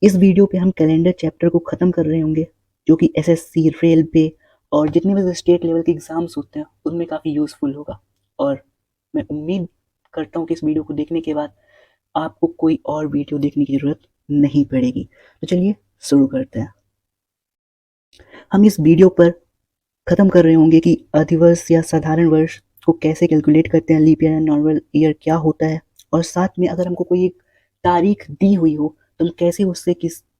इस वीडियो पे हम कैलेंडर चैप्टर को ख़त्म कर रहे होंगे, जो कि एसएससी, रेलवे और जितने भी स्टेट लेवल के एग्ज़ाम्स होते हैं उनमें काफ़ी यूज़फुल होगा। और मैं उम्मीद करता हूँ कि इस वीडियो को देखने के बाद आपको कोई और वीडियो देखने की ज़रूरत नहीं पड़ेगी। तो चलिए शुरू करते हैं। हम इस वीडियो पर ख़त्म कर रहे होंगे कि अधिवर्ष या साधारण वर्ष को कैसे कैलकुलेट करते हैं, leap year and normal year क्या होता है, और साथ में अगर हमको कोई एक तारीख दी हुई हो तो हम कैसे उससे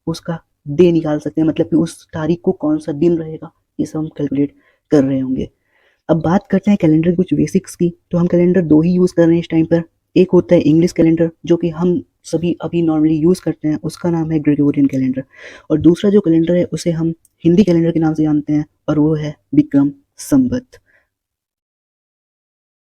उसका डे निकाल सकते हैं, मतलब कि उस तारीख को कौन सा दिन रहेगा, ये सब हम कैलकुलेट कर रहे होंगे। अब बात करते हैं कैलेंडर की कुछ बेसिक्स की। तो हम कैलेंडर दो ही यूज़ कर रहे हैं इस टाइम पर। एक होता है इंग्लिश कैलेंडर, जो कि हम सभी अभी नॉर्मली यूज़ करते हैं, उसका नाम है ग्रेगोरियन कैलेंडर। और दूसरा जो कैलेंडर है उसे हम हिंदी कैलेंडर के नाम से जानते हैं, और वो है विक्रम संवत।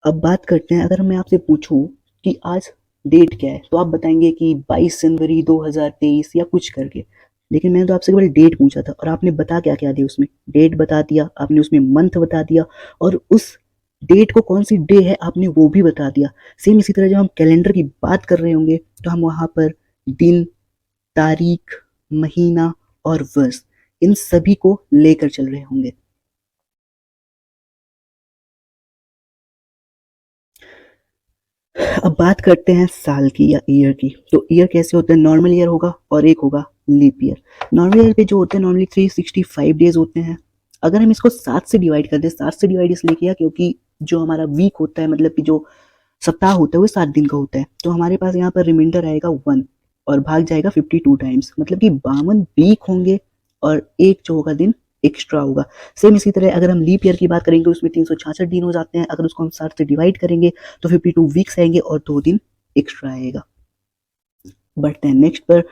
अब बात करते हैं, अगर मैं आपसे पूछूं कि आज डेट क्या है तो आप बताएंगे कि 22 जनवरी 2023 या कुछ करके। लेकिन मैंने तो आपसे केवल डेट पूछा था और आपने बता क्या क्या दिया उसमें, डेट बता दिया, आपने उसमें मंथ बता दिया, और उस डेट को कौन सी डे है आपने वो भी बता दिया। सेम इसी तरह जब हम कैलेंडर की बात कर रहे होंगे तो हम वहाँ पर दिन, तारीख, महीना और वर्ष, इन सभी को लेकर चल रहे होंगे। अब बात करते हैं साल की या ईयर की। तो ईयर कैसे होते हैं, नॉर्मल ईयर होगा और एक होगा लीप ईयर। नॉर्मल ईयर पे जो होते हैं नॉर्मली 365 डेज होते हैं। अगर हम इसको 7 से डिवाइड कर दें, 7 से डिवाइड इसलिए किया क्योंकि जो हमारा वीक होता है, मतलब कि जो सप्ताह होता है वो 7 दिन का होता है, तो हमारे पास यहाँ पर रिमाइंडर आएगा 1 और भाग जाएगा 52 टाइम्स, मतलब कि 52 वीक होंगे और एक जो होगा दिन एक्स्ट्रा होगा। सेम इसी तरह अगर हम लीप ईयर की बात करेंगे उसमें 366 दिन हो जाते हैं, अगर उसको हम 60 से डिवाइड करेंगे तो 52 वीक्स आएंगे और 2 दिन एक्स्ट्रा आएगा। बढ़ते हैं नेक्स्ट पर।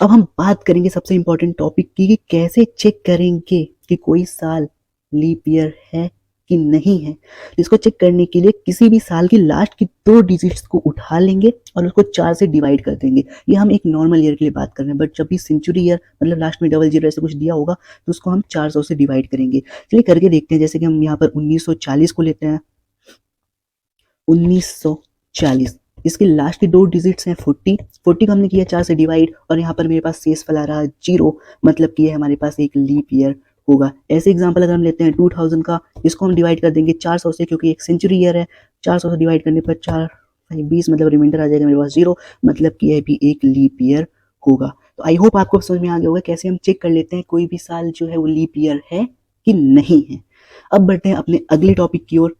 अब हम बात करेंगे सबसे इंपॉर्टेंट टॉपिक की कि कैसे चेक करेंगे कि कोई साल लीप ईयर है कि नहीं है। इसको चेक करने के लिए किसी भी साल की लास्ट की 2 डिजिट्स को उठा लेंगे और उसको 4 से डिवाइड कर देंगे। ये हम एक नॉर्मल ईयर के लिए बात कर रहे हैं, बट जब भी सेंचुरी ईयर मतलब लास्ट में डबल जीरो ऐसे कुछ दिया होगा तो उसको हम 400 से डिवाइड करेंगे। चलिए करके देखते हैं। जैसे कि हम यहाँ पर 1940 को लेते हैं, 1940, इसके लास्ट की 2 डिजिट्स हैं 40 को हमने किया 4 से डिवाइड, और यहाँ पर मेरे पास शेष वाला रहा 0, मतलब कि हमारे पास एक लीप ईयर होगा। ऐसे एग्जांपल अगर हम लेते हैं 2000 का, इसको हम डिवाइड कर देंगे 400 से क्योंकि एक सेंचुरी ईयर है। 400 से डिवाइड करने पर 4 20, मतलब रिमाइंडर आ जाएगा मेरे पास 0, मतलब कि यह भी एक लीप ईयर होगा। तो आई होप आपको समझ में आ गया होगा कैसे हम चेक कर लेते हैं कोई भी साल जो है वो लीप ईयर है कि नहीं है। अब बढ़ते हैं अपने अगले टॉपिक की ओर,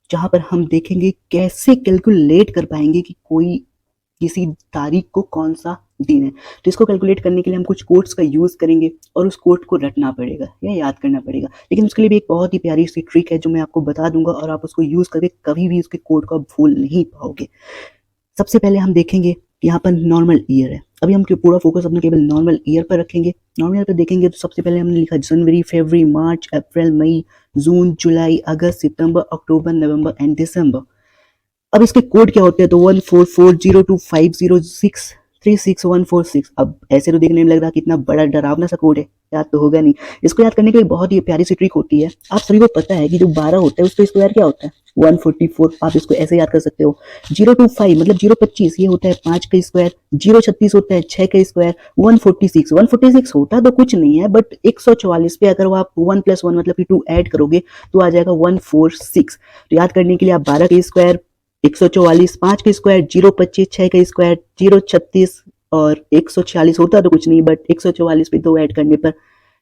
जहां पर हम देखेंगे कैसे कैलकुलेट कर पाएंगे कि कोई किसी तारीख को कौन सा दिन है। तो इसको कैलकुलेट करने के लिए हम कुछ कोड्स का यूज़ करेंगे और उस कोड को रटना पड़ेगा या याद करना पड़ेगा। लेकिन उसके लिए भी एक बहुत ही प्यारी सी ट्रिक है जो मैं आपको बता दूंगा, और आप उसको यूज़ करके कभी भी उसके कोड को आप भूल नहीं पाओगे। सबसे पहले हम देखेंगे कि यहाँ पर नॉर्मल ईयर है। अभी हम पूरा फोकस अपना केवल नॉर्मल ईयर पर रखेंगे। नॉर्मल ईयर पर देखेंगे तो सबसे पहले हमने लिखा जनवरी, फरवरी, मार्च, अप्रैल, मई, जून, जुलाई, अगस्त, सितंबर, अक्टूबर, नवंबर एंड दिसंबर। अब इसके कोड क्या होते हैं, तो 14402506361446। अब ऐसे तो देखने में लग रहा है कितना बड़ा डरावना सा कोड है, याद तो होगा नहीं। इसको याद करने के लिए बहुत ही प्यारी सी ट्रिक होती है। आप सभी को पता है कि जो 12 होता है उसका स्क्वायर क्या होता है, 144। आप इसको ऐसे याद कर सकते हो। 025 मतलब 025, ये होता है 5 का स्क्वायर। 036 होता है 6 का स्क्वायर। 146 होता तो कुछ नहीं है, बट 144 पे अगर वो आप 1 + 1 मतलब कि 2 ऐड करोगे तो आ जाएगा 146। तो याद करने के लिए आप 12 का स्क्वायर, 144, 5 का स्क्वायर, 025, 6 का स्क्वायर, 036 और 146 होता तो कुछ नहीं, बट 144 पे 2 ऐड करने पर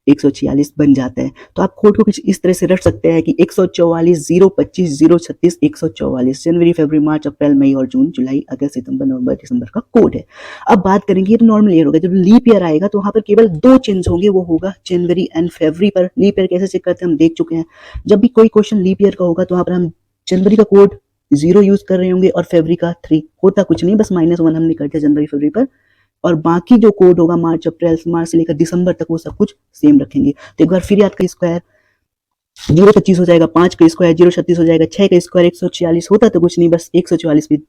146 बन जाता है। तो आप कोड को कुछ इस तरह से रख सकते हैं कि 144 025 036 144 जनवरी, फरवरी, मार्च, अप्रैल, मई और जून, जुलाई, अगस्त, सितंबर, नवंबर, दिसंबर का कोड है। अब बात करेंगे, ये तो नॉर्मल ईयर होगा। जब लीप ईयर आएगा तो वहां पर केवल 2 चेंज होंगे, वो होगा जनवरी एंड फरवरी पर। लीप ईयर कैसे चेक करते हैं हम देख चुके हैं। जब भी कोई क्वेश्चन लीप ईयर का होगा तो वहां पर हम जनवरी का कोड 0 यूज कर रहे होंगे और फरवरी का 3। होता कुछ नहीं, बस -1 हमने कर दिया जनवरी फरवरी पर, और बाकी जो कोड होगा मार्च, अप्रैल, मार्च से लेकर दिसंबर तक वो सब कुछ सेम रखेंगे। तो एक बार फिर याद का स्क्वायर 025 हो जाएगा, 5 का स्क्वायर 036 हो जाएगा, 6 का स्क्वायर 146 होता तो कुछ नहीं, बस 144 में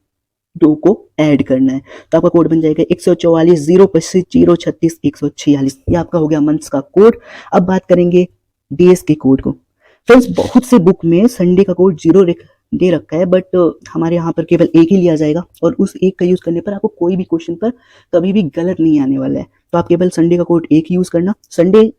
2 को ऐड करना है। तो आपका कोड बन जाएगा 144 025 036 146। ये आपका हो गया मंथ्स का कोड। अब बात करेंगे डेज के कोड को। फ्रेंड्स बहुत से बुक में संडे का कोड 0 दे रखा है, बट हमारे यहाँ पर केवल एक ही लिया जाएगा और उस एक का यूज़ करने पर आपको कोई भी क्वेश्चन पर कभी भी गलत नहीं आने वाला है। तो आप केवल संडे का कोड एक यूज़ करना, संडे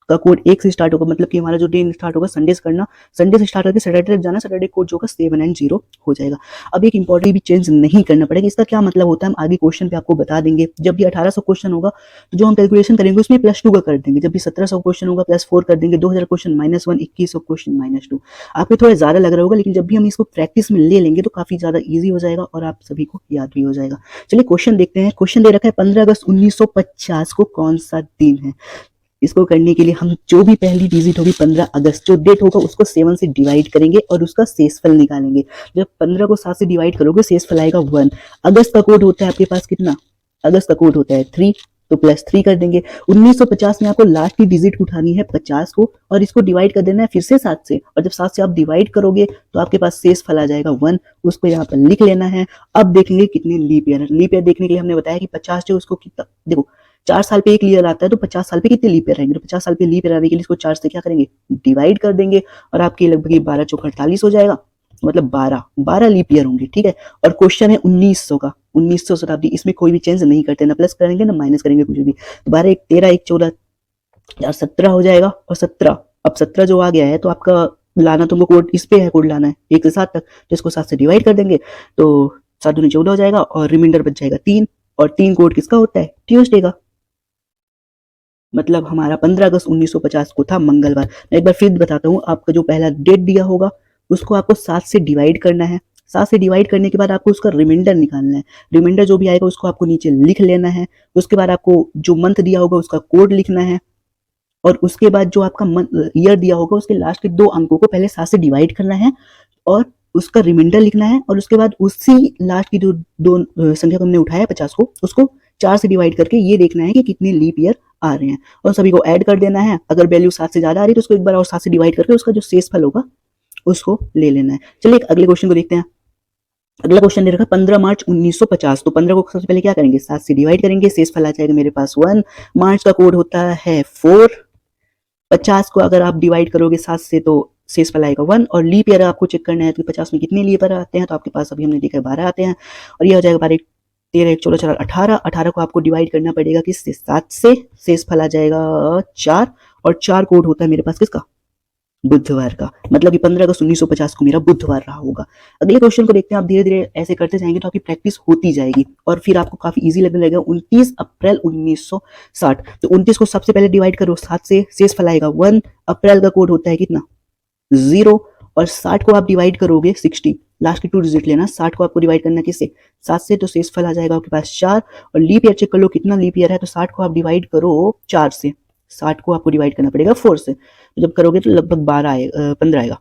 का कोड एक से स्टार्ट होगा, मतलब कि हमारा जो डे स्टार्ट होगा संडे से करना, संडे से स्टार्ट करके सैटरडे तक जाना, सैटरडे कोड जो होगा 790 हो जाएगा। अब एक इंपॉर्टेंट भी चेंज नहीं करना पड़ेगा। इसका क्या मतलब होता है हम आगे क्वेश्चन पे आपको बता देंगे। जब भी 1800 क्वेश्चन होगा तो जो हम कैलकुलेशन करेंगे उसमें +2 का कर देंगे, जब भी 1700 क्वेश्चन होगा +4 कर देंगे, 2000 क्वेश्चन -1, 2100 क्वेश्चन -2। आपको थोड़ा ज्यादा लग रहा होगा, लेकिन जब भी हम इसको प्रैक्टिस में ले लेंगे तो काफी ज्यादा ईजी हो जाएगा और आप सभी को याद भी हो जाएगा। चलिए क्वेश्चन देखते हैं। क्वेश्चन दे रखा है 15 अगस्त 1950 को कौन सा दिन है। इसको करने के लिए हम जो भी पहली डिजिट होगी 15 अगस्त, जो डेट होगा उसको 7 से डिवाइड करेंगे और उसका शेषफल निकालेंगे। जब 15 को 7 से डिवाइड करोगे शेषफल आएगा 1। अगस्त का कोड होता है आपके पास कितना, अगस्त का कोड होता है 3, तो +3 कर देंगे। 1950 में आपको लास्ट की डिजिट उठानी है 50 को और इसको डिवाइड कर देना है फिर से 7 से, और जब 7 से आप डिवाइड करोगे तो आपके पास शेषफल आ जाएगा 1, उसको यहाँ पर लिख लेना है। अब देखेंगे कितने लीप ईयर है। लीप ईयर देखने के लिए हमने बताया कि 50 जो उसको कितना, देखो 4 साल पे एक ईयर आता है तो 50 साल पे कितने लीप ईयर आएंगे, तो 50 साल पे लीप ईयर आने के लिए इसको 4 से क्या करेंगे, डिवाइड कर देंगे और आपके लगभग 12 चौक 48 हो जाएगा, मतलब 12 लीप ईयर होंगे। ठीक है, और क्वेश्चन है 1900 का, 1900 शताब्दी, इसमें कोई भी चेंज नहीं करते, ना प्लस करेंगे ना माइनस करेंगे कुछ भी। तो 12 1 13 1 14 17 हो जाएगा, और 17, अब 17 जो आ गया है तो आपका लाना तुमको कोड इस पे है, कोड लाना है 1 से 7 तक, तो इसको 7 से डिवाइड कर देंगे तो 7 दूनी 14 हो जाएगा और रिमाइंडर बच जाएगा 3, और 3 कोड किसका होता है, ट्यूसडे का। मतलब हमारा 15 अगस्त 1950 को था मंगलवार। मैं एक बार फिर बताता हूँ, आपका जो पहला डेट दिया होगा उसको आपको 7 से डिवाइड करना है। 7 से डिवाइड करने के बाद आपको उसका रिमाइंडर निकालना है। रिमाइंडर जो भी आएगा उसको आपको नीचे लिख लेना है। उसके बाद आपको जो मंथ दिया होगा उसका कोड लिखना है, और उसके बाद जो आपका ईयर दिया होगा उसके लास्ट के 2 अंकों को पहले 7 से डिवाइड करना है और उसका रिमाइंडर लिखना है, और उसके बाद उसी लास्ट की जो 2 संख्या को हमने उठाया 50 को, उसको 4 से डिवाइड करके ये देखना है कि कितने लीप ईयर आ रहे हैं और सभी को ऐड कर देना है। अगर वैल्यू 7 से ज्यादा आ रही है तो उसको एक बार और 7 से डिवाइड करके उसका जो शेषफल होगा उसको ले लेना है। चलिए अगले क्वेश्चन को देखते हैं। अगला क्वेश्चन दे रखा 15 मार्च 1950, तो 15 को सबसे पहले क्या करेंगे, 7 से डिवाइड करेंगे, शेषफल आ जाएगा मेरे पास 1। मार्च का कोड होता है 4। 50 को अगर आप डिवाइड करोगे 7 से तो शेषफल आएगा 1, और लीप ईयर आपको चेक करना है तो 50 में कितने लीप ईयर आते हैं, तो आपके पास अभी हमने देखा 12 आते हैं, और ये हो जाएगा 12 13 1 14 4 18। 18 को आपको डिवाइड करना पड़ेगा किससे, 7 से, शेषफल आ जाएगा 4, और 4 कोड होता है मेरे पास किसका, बुधवार का। मतलब कि 15 अगस्त 1950 को मेरा बुधवार रहा होगा। अगले क्वेश्चन को देखते हैं। आप धीरे धीरे ऐसे करते जाएंगे तो आपकी प्रैक्टिस होती जाएगी और फिर आपको काफी इजी लगने लगेगा। 29 अप्रैल 1960, तो 29 को सबसे पहले डिवाइड करो 7 से, शेषफल आएगा 1। अप्रैल का कोड होता है कितना, 0, और 60 को आप डिवाइड करोगे 60, लास्ट की 2 डिजिट लेना, 60 को आपको डिवाइड करना किससे, 7 से, तो शेषफल आ जाएगा आपके पास 4। और लीप ईयर चेक कर लो कितना लीप ईयर है, तो 60 को आप डिवाइड करो 4 से, 60 को आपको डिवाइड करना पड़ेगा 4 से, तो जब करोगे तो लगभग 15 आएगा,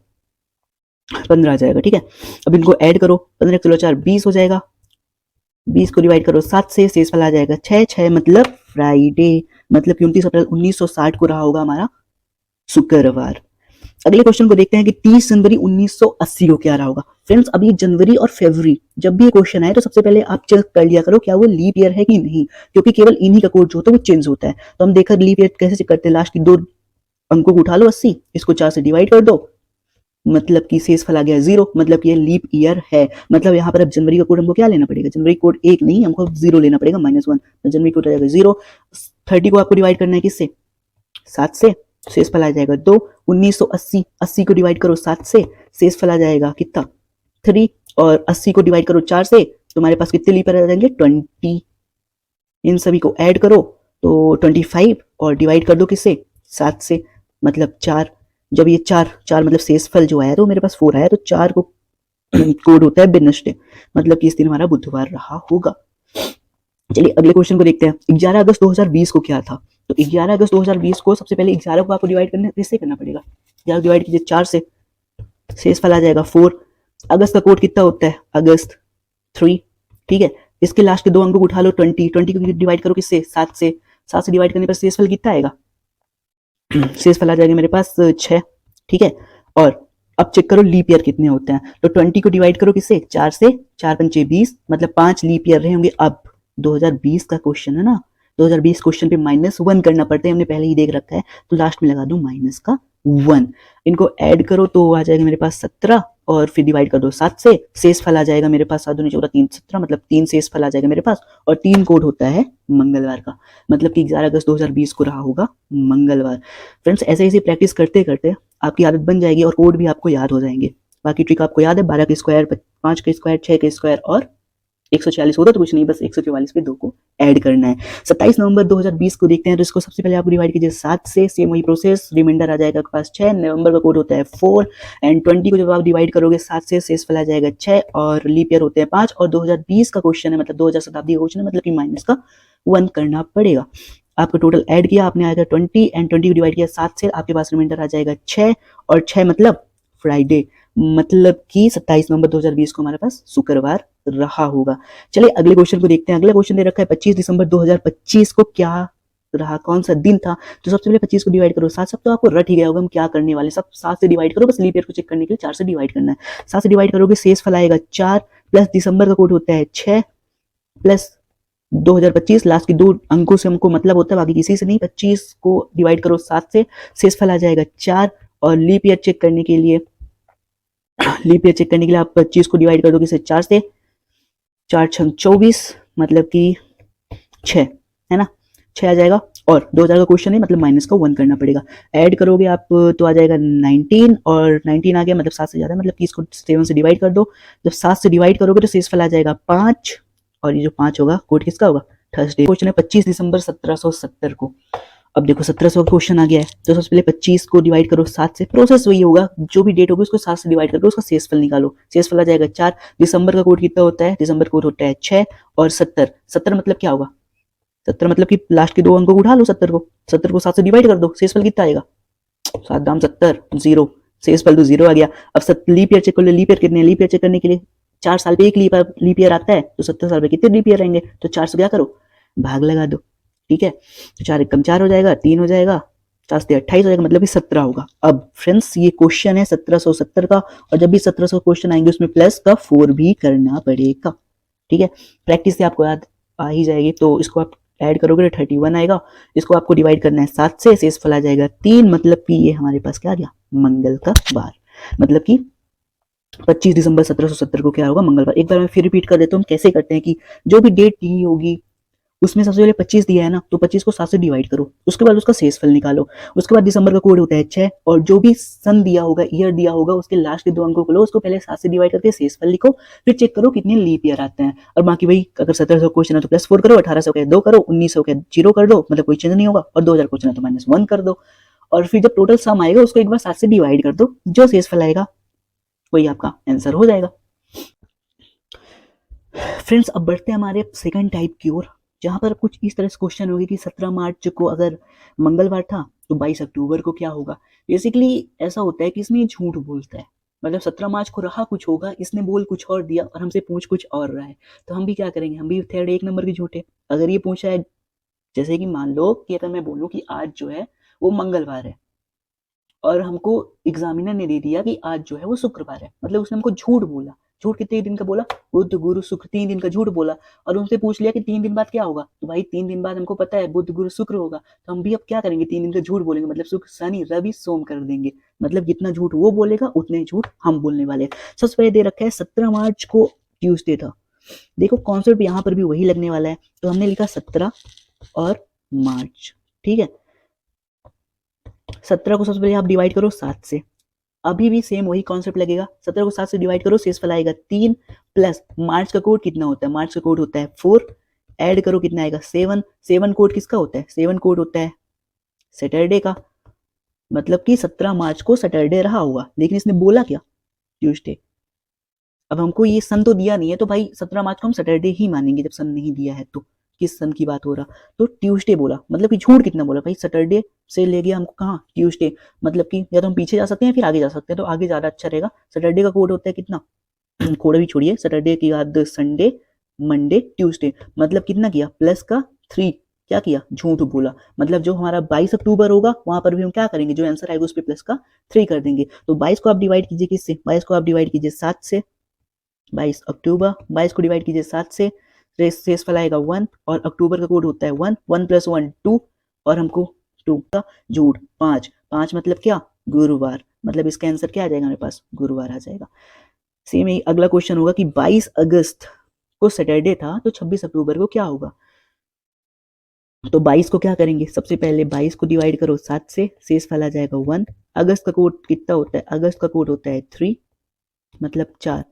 15 आ जाएगा। ठीक है, अब इनको ऐड करो, 15 किलो 4 20 हो जाएगा, 20 को डिवाइड करो 7 से, शेषफल आ जाएगा 6, 6 मतलब फ्राइडे, मतलब कि 29 अप्रैल 1960 को रहा होगा हमारा शुक्रवार। अगले क्वेश्चन को देखते हैं कि 30 जनवरी 1980 को क्या रहा होगा। फ्रेंड्स अभी जनवरी और फरवरी जब भी ये क्वेश्चन आए तो सबसे पहले आप चेक कर लिया करो क्या वो लीप ईयर है कि नहीं, क्योंकि केवल इन्हीं का कोड जो होता है वो चेंज होता है। तो हम देखकर लीप ईयर कैसे चेक करते हैं, लास्ट की 2 अंकों को उठा लो 80, इसको 4 से डिवाइड कर दो, मतलब कि शेषफल आ गया 0, मतलब कि ये लीप ईयर है। मतलब यहाँ पर अब जनवरी का कोड हमको क्या लेना पड़ेगा, जनवरी कोड 1 नहीं, हमको 0 लेना पड़ेगा, -1, तो जनवरी कोड आ जाएगा 0। 30 को आपको डिवाइड करना है किससे, 7 से, शेषफल आ जाएगा 2। 1980, 80 को डिवाइड करो 7 से, शेषफल आ जाएगा कितना, 3, और 80 को डिवाइड करो 4 से, तुम्हारे पास कितने लीप ईयर आ जाएंगे, 20। इन सभी को ऐड करो तो 25, और डिवाइड कर दो किससे, 7 से, मतलब 4। जब ये 4 मतलब शेषफल जो आया तो मेरे पास 4 आया, तो 4 को कोड होता है वेडनेसडे, मतलब कि इस दिन हमारा बुधवार रहा होगा। चलिए अगले क्वेश्चन को देखते हैं। 11 अगस्त 2020 को क्या था, तो 11 अगस्त 2020 को सबसे पहले 11 को आपको डिवाइड करना किससे करना पड़ेगा, 11 डिवाइड कीजिए 4 से, शेषफल आ जाएगा 4। अगस्त का कोड कितना होता है, अगस्त 3। ठीक है, इसके लास्ट के 2 अंकों को उठा लो 20, 20 को डिवाइड करो किससे, 7 से, 7 से डिवाइड करने पर शेषफल कितना आएगा, शेषफल आ जाएगा मेरे पास 6। ठीक है, और अब चेक करो लीप ईयर कितने होते हैं, तो 20 को डिवाइड करो किससे, 4 से, 4 पंचे 20, मतलब 5 लीप ईयर रहे होंगे। अब 2020 का क्वेश्चन है ना, 2020 क्वेश्चन पे -1 करना पड़ता है, हमने पहले ही देख रखा है, तो लास्ट में लगा दूं 1। इनको ऐड करो तो आ जाएगा मेरे पास 17 और फिर डिवाइड कर दो 7 से, शेष फल आ जाएगा मेरे पास 7 दूनी 14 3 17, मतलब 3 शेष फल आ जाएगा मेरे पास। और 3 कोड होता है मंगलवार का, मतलब कि 11 अगस्त 2020 को रहा होगा मंगलवार। फ्रेंड्स ऐसे ऐसे प्रैक्टिस करते करते आपकी आदत बन जाएगी और कोड भी आपको याद हो जाएंगे। बाकी ट्रिक आपको याद है, 12 के स्क्वायर, 5 के स्क्वायर, 6 के स्क्वायर और 146 होता तो कुछ नहीं, बस 144 पे 2 को ऐड करना है। 27 नवंबर 2020 को देखते हैं, तो इसको सबसे पहले आप डिवाइड कीजिए 7 से, सेम वही प्रोसेस, रिमाइंडर आ जाएगा आपके पास 6, नवंबर का कोड होता है 4 एंड 20 को जब आप डिवाइड करोगे 7 से, शेष फल आ जाएगा 6 और लीप ईयर होते हैं 5 और 2020 का क्वेश्चन है, मतलब 2000 शताब्दी का क्वेश्चन है, मतलब कि माइनस का 1 करना पड़ेगा। आपका टोटल ऐड किया आपने, आएगा 20 एंड 20 को डिवाइड किया 7 से, आपके पास रिमाइंडर आ जाएगा 6 और 6 मतलब फ्राइडे, मतलब कि 27 नवंबर 2020 को हमारे पास शुक्रवार रहा होगा। चलिए अगले क्वेश्चन को देखते हैं। अगला क्वेश्चन दे रखा है 25 दिसंबर 2025 को क्या रहा, कौन सा दिन था। तो सबसे पहले 25 को डिवाइड करो 7, सब तो आपको रट ही गया होगा हम क्या करने वाले, सब 7 से डिवाइड करो, बस लीप ईयर को चेक करने के लिए 4 से डिवाइड करना है। 7 से डिवाइड करोगे शेष फल आएगा 4 प्लस दिसंबर का कोड होता है 6 प्लस 2025, लास्ट के 2 अंकों से हमको मतलब होता है, बाकी किसी से नहीं। 25 को डिवाइड करो 7 से, शेष फल आ जाएगा 4 और लीप ईयर चेक करने के लिए आप 25 को डिवाइड कर दो किसे 4 से, 4 छंग 24, मतलब कि 6 है ना, 6 आ जाएगा। और 2000 का क्वेश्चन है, मतलब माइनस का 1 करना पड़ेगा। ऐड करोगे आप तो आ जाएगा 19 और 19 आ गया, मतलब 7 से ज्यादा, मतलब कि इसको 7 से डिवाइड कर दो। जब 7 से डिवाइड करोगे तो शेष फल आ जाएगा 5 और ये जो 5 होगा कोड किसका होगा, थर्सडे। क्वेश्चन है 25 दिसंबर 1770 को। अब देखो 1700 का क्वेश्चन आ गया है, तो सबसे पहले 25 को डिवाइड करो 7 से, प्रोसेस वही होगा, जो भी डेट होगी उसको 7 से डिवाइड करके उसका शेषफल निकालो। शेषफल आ जाएगा 4। दिसंबर का कोड कितना होता है, दिसंबर कोड होता है 6 और 70। 70 मतलब क्या होगा, 70 मतलब कि लास्ट के 2 अंकों को उठा लो, 70 को 7 से डिवाइड कर दो, शेषफल कितना आएगा, 7 दाम 70, 0, शेषफल तो 0 आ गया। अब लीप ईयर चेक कर लो, लीप ईयर कितने, लीप ईयर चेक करने के लिए 4 साल पे एक लीप ईयर आता है, तो 70 साल पे कितने लीप ईयर आएंगे, तो 4 से क्या करो, भाग लगा दो, ठीक है। तो 4 एकम 4 हो जाएगा, 3 हो जाएगा, 4 से 28 हो जाएगा, मतलब कि 17 होगा। अब फ्रेंड्स ये क्वेश्चन है 1770 का, और जब भी 1700 क्वेश्चन आएंगे उसमें प्लस का 4 भी करना पड़ेगा, ठीक है। प्रैक्टिस से आपको याद आ ही जाएगी। तो इसको आप ऐड करोगे तो 31 आएगा, इसको आपको डिवाइड करना है 7 से, शेष फल आ जाएगा 3, मतलब कि ये हमारे पास क्या आ गया, मंगल का बार, मतलब कि 25 दिसंबर 1770 को क्या होगा, मंगलवार। एक बार मैं फिर रिपीट कर देता हूँ कैसे करते हैं कि जो भी डेट दी होगी उसमें सबसे पहले 25 दिया है ना, तो 25 को 7 से डिवाइड करो, उसके बाद उसका शेषफल निकालो। उसके बाद दिसंबर का कोड होता है 6 और जो भी सन दिया होगा, ईयर दिया होगा, उसके लास्ट के 2 अंकों को लो, उसको पहले 7 से डिवाइड करके शेषफल लिखो, फिर चेक करो कितने लीप ईयर आते हैं। और बाकी भाई अगर 1700 क्वेश्चन है तो प्लस 4 करो, 1800 का 2 करो, 1900 का 0 कर दो, मतलब कोई चेंज नहीं होगा, और 2000 क्वेश्चन है तो -1 कर दो। और फिर जब टोटल सम आएगा उसको एक बार 7 से डिवाइड कर दो, जो शेषफल आएगा वही आपका आंसर हो जाएगा। फ्रेंड्स अब बढ़ते हैं हमारे सेकंड टाइप की ओर, जहां पर कुछ इस तरह से क्वेश्चन होगी कि 17 मार्च को अगर मंगलवार था तो 22 अक्टूबर को क्या होगा। बेसिकली ऐसा होता है कि इसमें झूठ बोलता है, मतलब 17 मार्च को रहा कुछ होगा, इसने बोल कुछ और दिया और हमसे पूछ कुछ और रहा है, तो हम भी क्या करेंगे, हम भी थर्ड एक नंबर के झूठे। अगर ये पूछा है, जैसे कि मान लो कि अगर मैं बोलूँ कि आज जो है वो मंगलवार है और हमको एग्जामिनर ने दे दिया कि आज जो है वो शुक्रवार है, मतलब उसने हमको झूठ बोला। झूठ कितने दिन का बोला, बुध गुरु शुक्र 3 दिन का झूठ बोला, और उनसे पूछ लिया कि 3 दिन बाद क्या होगा, तो भाई 3 दिन बाद हमको पता है बुध गुरु शुक्र होगा, तो हम भी अब क्या करेंगे, 3 दिन का झूठ बोलेंगे, मतलब शुक्र शनि रवि सोम कर देंगे, मतलब जितना झूठ वो बोलेगा उतने झूठ हम बोलने वाले। सबसे पहले दे रखा है 17 मार्च को ट्यूसडे था। देखो कॉन्सेप्ट यहाँ पर भी वही लगने वाला है, तो हमने लिखा 17 और मार्च, ठीक है। 17 को सबसे पहले आप डिवाइड करो 7 से, अभी भी सेम वही कॉन्सेप्ट लगेगा। 17 को 7 से डिवाइड करो, शेषफल आएगा 3 प्लस मार्च का कोड कितना होता है, मार्च का कोड होता है 4, ऐड करो कितना आएगा 7। 7 कोड किसका होता है, 7 कोड होता है सैटरडे का, मतलब कि 17 मार्च को सैटरडे रहा होगा, लेकिन इसने बोला क्या, ट्यूसडे। अब हमको ये सन तो दिया नहीं है, तो भाई 17 मार्च को हम सैटरडे ही मानेंगे, जब सन नहीं दिया है तो किस सन की बात हो रहा, तो ट्यूसडे बोला, मतलब कि झूठ कितना बोला भाई, सैटरडे से ले गया हमको कहाँ, ट्यूसडे, मतलब कि या तो हम पीछे जा सकते हैं फिर आगे जा सकते हैं, तो आगे ज्यादा अच्छा रहेगा। सैटरडे का कोड होता है कितना, कोड भी छोड़िए, सैटरडे के बाद संडे मंडे ट्यूसडे, मतलब कितना किया, प्लस का 3, क्या किया, झूठ बोला। मतलब जो हमारा 22 अक्टूबर होगा वहां पर भी हम क्या करेंगे, जो आंसर आएगा उस पर प्लस का 3 कर देंगे। तो 22 को आप डिवाइड कीजिए किससे, 22 को आप डिवाइड कीजिए 7 से, 22 अक्टूबर, 22 को डिवाइड कीजिए 7 से, शेषफल आएगा 1 और अक्टूबर का कोड होता है 1, 1 + 1 2 और हमको 2 का झूठ 5, 5 मतलब क्या, गुरुवार, मतलब इसका आंसर क्या आ जाएगा हमारे पास, गुरुवार आ जाएगा। सेम ही अगला क्वेश्चन होगा कि 22 अगस्त को सैटरडे था तो 26 अक्टूबर को क्या होगा। तो 22 को क्या करेंगे, सबसे पहले 22 को डिवाइड करो 7 से, शेष फल आ जाएगा 1। अगस्त का कोड कितना होता है, अगस्त का कोड होता है 3, मतलब 4।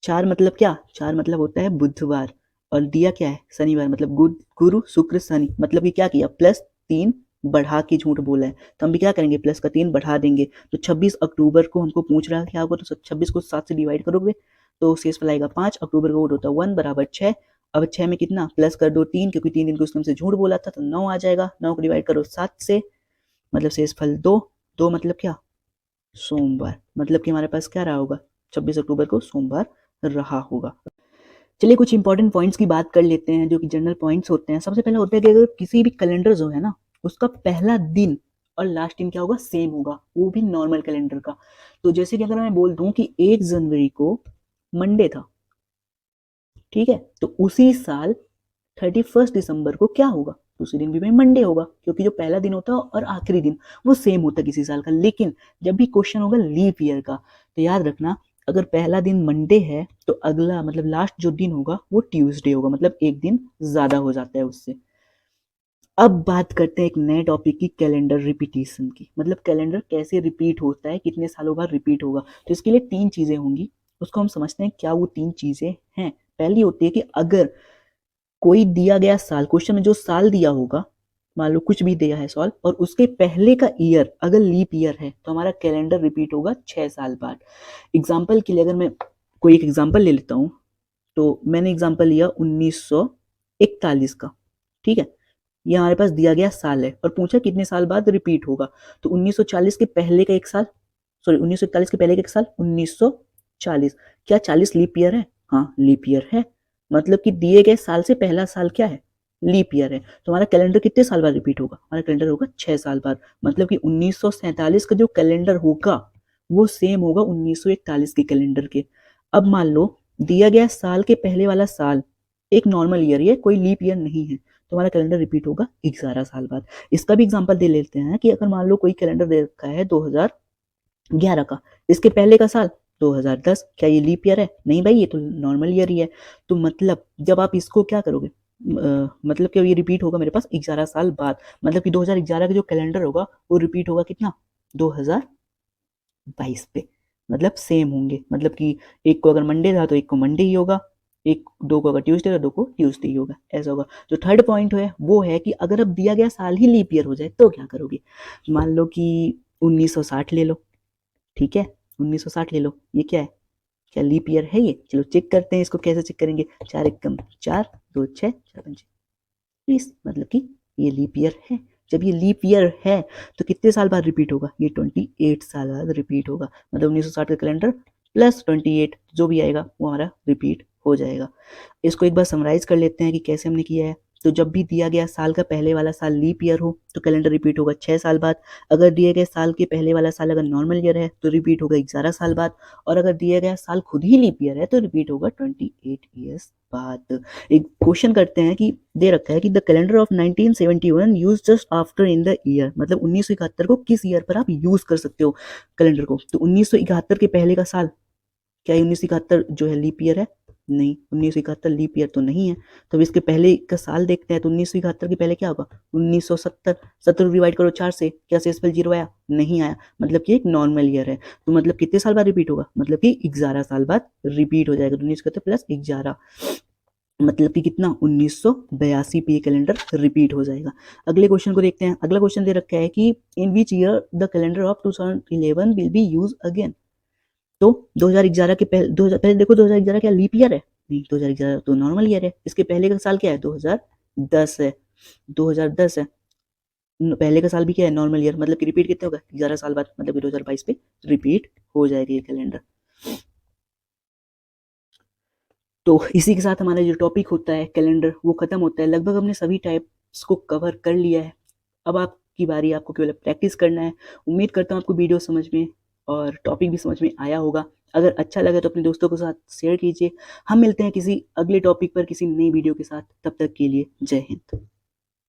4 मतलब क्या, 4 मतलब होता है बुधवार, और दिया क्या है शनिवार, मतलब गुरु शुक्र शनि, मतलब कि क्या किया, +3 बढ़ा के झूठ बोला है, तो हम भी क्या करेंगे, प्लस का 3 बढ़ा देंगे। तो 26 अक्टूबर को हमको पूछ रहा है क्या होगा, तो 26 को 7 से डिवाइड करोगे तो शेष फल आएगा 5। अक्टूबर का कोड होता है 1 बराबर 6। अब 6 में कितना प्लस कर दो 3, क्योंकि 3 दिन को उसने हमसे झूठ बोला था, तो 9 आ जाएगा। 9 को डिवाइड करो 7 से, मतलब शेष फल 2। 2 मतलब क्या, सोमवार, मतलब कि हमारे पास क्या रहा होगा, 26 अक्टूबर को सोमवार रहा होगा। चलिए कुछ इंपॉर्टेंट पॉइंट्स की बात कर लेते हैं जो कि जनरल पॉइंट्स होते हैं। सबसे पहले होता है कि अगर किसी भी कैलेंडर जो है ना, उसका पहला दिन और लास्ट दिन क्या होगा, सेम होगा, वो भी नॉर्मल कैलेंडर का। तो जैसे कि अगर मैं बोल दूं कि 1 जनवरी को मंडे था, ठीक है, तो उसी साल 31 दिसंबर को क्या होगा, उसी दिन भी भाई मंडे होगा, क्योंकि जो पहला दिन होता है और आखिरी दिन वो सेम होता है किसी साल का। लेकिन जब भी क्वेश्चन होगा लीप ईयर का, तो याद रखना अगर पहला दिन मंडे है तो अगला मतलब लास्ट जो दिन होगा वो ट्यूसडे होगा, मतलब एक दिन ज्यादा हो जाता है उससे। अब बात करते हैं एक नए टॉपिक की, कैलेंडर रिपीटिशन की, मतलब कैलेंडर कैसे रिपीट होता है, कितने सालों बाद रिपीट होगा। तो इसके लिए 3 चीजें होंगी, उसको हम समझते हैं क्या वो 3 चीजें हैं। पहली होती है कि अगर कोई दिया गया साल, क्वेश्चन में जो साल दिया होगा, मान लो कुछ भी दिया है सॉल्व, और उसके पहले का ईयर अगर लीप ईयर है तो हमारा कैलेंडर रिपीट होगा 6 साल बाद। एग्जाम्पल के लिए अगर मैं कोई एक एग्जाम्पल ले लेता हूँ, तो मैंने एग्जाम्पल लिया 1941 का, ठीक है, ये हमारे पास दिया गया साल है और पूछा कितने साल बाद रिपीट होगा। तो 1940 के पहले का एक साल, सॉरी 1941 के पहले का एक साल 1940, क्या 40 लीप ईयर है, हाँ लीप ईयर है, मतलब कि दिए गए साल से पहला साल क्या है, लीप ईयर है। तो हमारा कैलेंडर कितने साल बाद रिपीट होगा, हमारा कैलेंडर होगा 6 साल बाद, मतलब कि 1947 का जो कैलेंडर होगा वो सेम होगा 1941 के कैलेंडर के। अब मान लो दिया गया साल के पहले वाला साल एक नॉर्मल ईयर है, कोई लीप ईयर नहीं है, तो हमारा कैलेंडर रिपीट होगा 11 साल बाद। इसका भी एग्जांपल दे लेते हैं कि अगर मान लो कोई कैलेंडर दे रखा है 2011 का, इसके पहले का साल 2010, क्या ये लीप ईयर है, नहीं भाई ये तो नॉर्मल ईयर ही है। तो मतलब जब आप इसको क्या करोगे, मतलब कि ये रिपीट होगा मेरे पास 11 साल बाद, मतलब कि 2011 का जो कैलेंडर होगा वो रिपीट होगा कितना, 2022 पे, मतलब सेम होंगे, मतलब कि एक को अगर मंडे था तो एक को मंडे ही होगा, एक दो को अगर ट्यूसडे था दो को ट्यूसडे ही होगा, ऐसा होगा। जो थर्ड पॉइंट है वो है कि अगर अब दिया गया साल ही लीप ईयर हो जाए तो क्या करोगे। मान लो कि 1960 ले लो, ठीक है, 1960 ले लो, ये क्या है, क्या लीप ईयर है ये, चलो चेक करते हैं इसको कैसे चेक करेंगे। 4 एकम 4, 2 6, 4 पंचे 20, मतलब कि ये लीप ईयर है। जब ये लीप ईयर है तो कितने साल बाद रिपीट होगा, ये 28 साल बाद रिपीट होगा, मतलब 1960 का कैलेंडर प्लस 28 जो भी आएगा वो हमारा रिपीट हो जाएगा। इसको एक बार समराइज कर लेते हैं कि कैसे हमने किया है। तो जब भी दिया गया साल का पहले वाला साल लीप ईयर हो तो कैलेंडर रिपीट होगा 6 साल बाद। अगर दिए गए साल के पहले वाला साल अगर नॉर्मल ईयर है तो रिपीट होगा 11 साल बाद। और अगर दिया गया साल खुद ही लीप ईयर है तो रिपीट होगा 28 ईयर्स बाद। एक क्वेश्चन करते हैं कि दे रखा है कि the calendar of 1971 use just after in the year, मतलब 1971 को किस ईयर पर आप यूज कर सकते हो कैलेंडर को। तो 1971 के पहले का साल, क्या 1971 जो है लीप ईयर है, नहीं 1971 लीप ईयर तो नहीं है। तो अब इसके पहले का साल देखते हैं, तो 1971 के पहले क्या होगा 1970, 70 डिवाइड करो 4 से, क्या शेषफल 0 आया, नहीं आया, मतलब कि एक नॉर्मल ईयर है। तो मतलब कितने साल बाद रिपीट होगा, मतलब कि 11 साल बाद रिपीट हो जाएगा। 1971 प्लस 11, मतलब कि कितना 1982 पे कैलेंडर रिपीट हो जाएगा। अगले क्वेश्चन को देखते हैं। अगला क्वेश्चन दे रखा है कि in which year the calendar of 2011 will be use again. तो 2011 के पहले, 2000 पहले देखो 2011 क्या लीप ईयर है, नहीं 2011 तो नॉर्मल ईयर है। इसके पहले का साल क्या है 2010 है, 2010 है। पहले का साल भी क्या है नॉर्मल ईयर, मतलब कि रिपीट कितने होगा 11 साल बाद, मतलब कि 2022 पे रिपीट हो जाएगा ये कैलेंडर। तो इसी के साथ हमारा जो टॉपिक होता है कैलेंडर वो खत्म होता है। लगभग हमने सभी टाइप्स को कवर कर लिया है। अब आपकी बारी, आपको केवल प्रैक्टिस करना है। उम्मीद करता हूँ आपको वीडियो समझ में और टॉपिक भी समझ में आया होगा। अगर अच्छा लगे तो अपने दोस्तों के साथ शेयर कीजिए। हम मिलते हैं किसी अगले टॉपिक पर किसी नई वीडियो के साथ, तब तक के लिए जय हिंद।